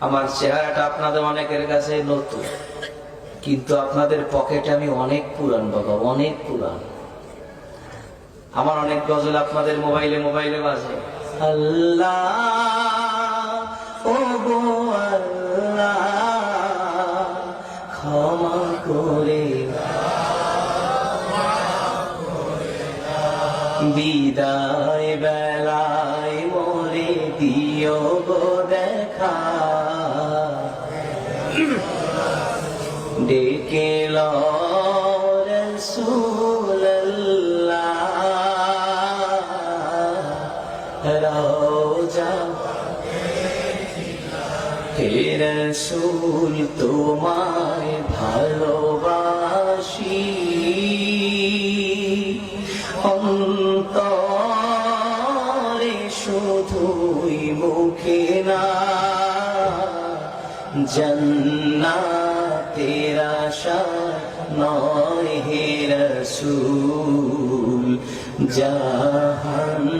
আমার চেহারাটা আপনাদের অনেকের কাছে নতুন, কিন্তু আপনাদের পকেটে আমি অনেক পুরান বাবা, অনেক পুরান। আমার অনেক গজল আপনাদের মোবাইলে মোবাইলে বাজে। আল্লাহ ও গো আল্লাহ ক্ষমা করে বিদায় বেলায় মোরে দিও গো দেখা, ডেকে লো রাসূলুল্লাহ রওজা হে রাসূল তোমায় ভালোবাসি, অন্তরে শুধুই মুখে না, জান্নাতের আশা নয় হে রাসূল, জাহান্নাম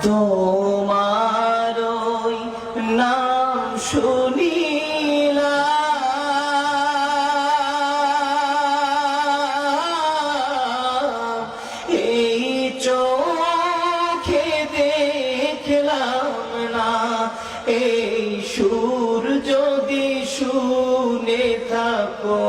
তোমার ওই নাম শুনিলাম, এই চোখে দেখলাম না, এই সুর যদি শুনে থাকো